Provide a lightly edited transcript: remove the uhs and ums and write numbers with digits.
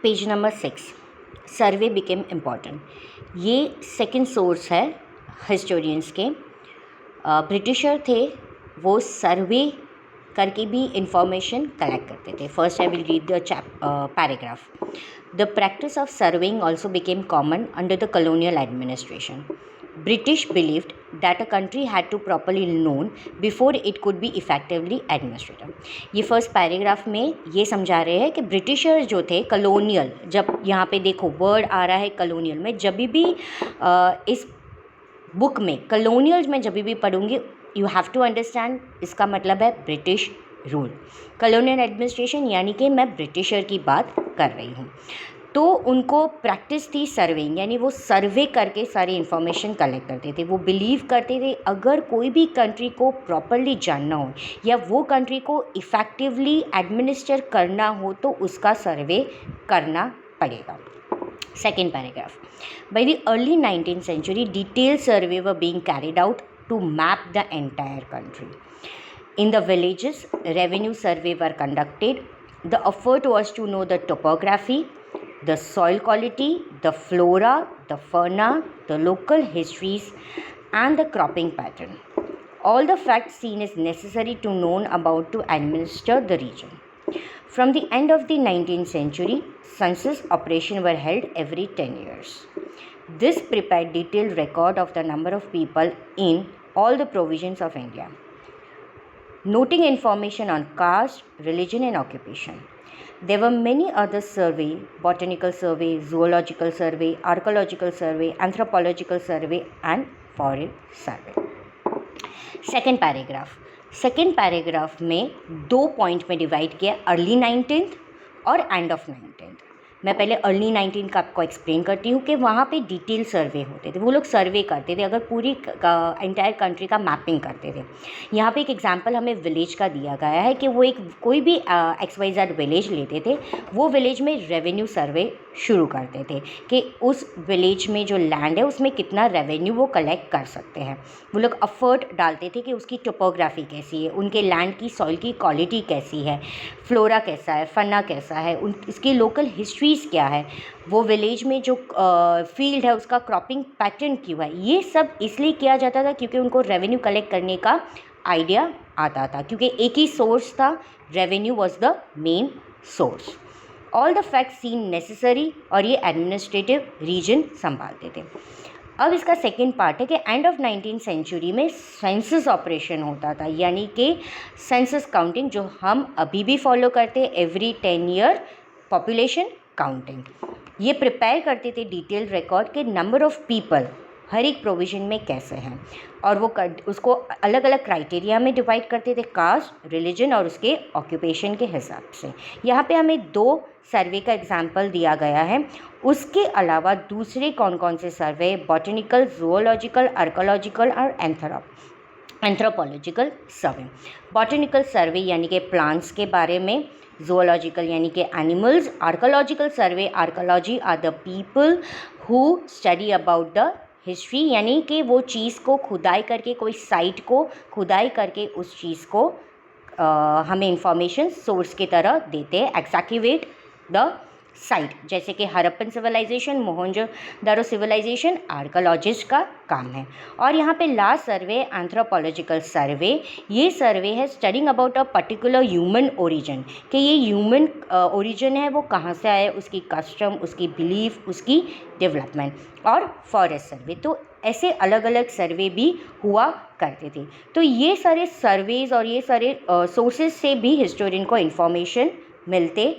Page number 6, सर्वे became important. ये second source है historians के। ब्रिटिशर थे, वो सर्वे करके भी इंफॉर्मेशन कलेक्ट करते थे। First I will read the paragraph. The practice of surveying also became common under the colonial administration. British believed that a country had to properly known before it could be effectively administered. ये first paragraph में ये समझा रहे हैं कि britisher जो थे colonial, जब यहाँ पे देखो वर्ड आ रहा है कलोनियल में, जब भी इस बुक में कलोनियल में जब भी पढ़ूंगी यू हैव टू अंडरस्टैंड इसका मतलब है ब्रिटिश रूल। कलोनियल एडमिनिस्ट्रेशन यानी कि मैं ब्रिटिशर की बात कर रही हूँ। तो उनको प्रैक्टिस थी सर्वेइंग, यानी वो सर्वे करके सारी इन्फॉर्मेशन कलेक्ट करते थे। वो बिलीव करते थे अगर कोई भी कंट्री को प्रॉपरली जानना हो या वो कंट्री को इफ़ेक्टिवली एडमिनिस्टर करना हो तो उसका सर्वे करना पड़ेगा। Second paragraph. By the early 19th century, detailed survey were being carried out to map the entire country. In the villages, revenue survey were conducted. The effort was to know the topography, the soil quality, the flora, the fauna, the local histories, and the cropping pattern. All the facts seen is necessary to know about to administer the region. From the end of the 19th century, census operations were held every 10 years. This prepared detailed record of the number of people in all the provinces of India, noting information on caste, religion and occupation. There were many other surveys: botanical survey, zoological survey, archaeological survey, anthropological survey and forest survey. Second paragraph में 2 point में divide किया, early 19th और end of 19th। मैं पहले early 19th का आपको explain करती हूँ कि वहाँ पे डिटेल सर्वे होते थे। वो लोग सर्वे करते थे, अगर पूरी एंटायर कंट्री का मैपिंग करते थे। यहाँ पे एक एग्जांपल हमें विलेज का दिया गया है कि वो कोई भी XYZ विलेज लेते थे, वो विलेज में रेवेन्यू सर्वे शुरू करते थे कि उस विलेज में जो लैंड है उसमें कितना रेवेन्यू वो कलेक्ट कर सकते हैं। वो लोग एफर्ट डालते थे कि उसकी टोपोग्राफी कैसी है, उनके लैंड की सॉइल की क्वालिटी कैसी है, फ्लोरा कैसा है, फना कैसा है, इसकी लोकल हिस्ट्रीज़ क्या है, वो विलेज में जो फील्ड है उसका क्रॉपिंग पैटर्न क्यों है। ये सब इसलिए किया जाता था क्योंकि उनको रेवेन्यू कलेक्ट करने का आइडिया आता था, क्योंकि एक ही सोर्स था, revenue was the main source. All the facts seen necessary, और ये एडमिनिस्ट्रेटिव रीजन संभालते थे। अब इसका सेकेंड पार्ट है कि एंड ऑफ 19th सेंचुरी में सेंसस ऑपरेशन होता था, यानी कि सेंसस काउंटिंग जो हम अभी भी फॉलो करते हैं, एवरी 10 ईयर पॉपुलेशन काउंटिंग। ये प्रिपेयर करते थे डिटेल्ड रिकॉर्ड के नंबर ऑफ़ पीपल हर एक प्रोविज़न में कैसे हैं, और वो उसको अलग अलग क्राइटेरिया में डिवाइड करते थे, कास्ट, रिलीजन और उसके ऑक्यूपेशन के हिसाब से। यहाँ पे हमें 2 सर्वे का एग्जाम्पल दिया गया है। उसके अलावा दूसरे कौन कौन से सर्वे, बॉटनिकल, ज़ूलॉजिकल, आर्कियोलॉजिकल और एंथ्रोपोलॉजिकल सर्वे। बॉटनिकल सर्वे यानी कि प्लांट्स के बारे में, zoological यानी कि animals, archaeological survey, archaeology are the people who study about the history, यानी कि वो चीज़ को खुदाई करके, कोई साइट को खुदाई करके उस चीज़ को हमें इंफॉर्मेशन सोर्स की तरह देते हैं, एक्सकैवेट द साइट, जैसे कि Harappan civilisation, Mohenjodaro civilisation archaeologist का काम है। और यहाँ पे लास्ट सर्वे एंथ्रोपोलॉजिकल सर्वे, ये सर्वे है studying about a particular human origin, कि ये ह्यूमन ओरिजिन है वो कहाँ से आया, उसकी कस्टम, उसकी बिलीफ, उसकी डेवलपमेंट। और फॉरेस्ट सर्वे, तो ऐसे अलग अलग सर्वे भी हुआ करते थे। तो ये सारे सर्वेज और ये सारे सोर्सेज से भी हिस्टोरियन को इन्फॉर्मेशन मिलते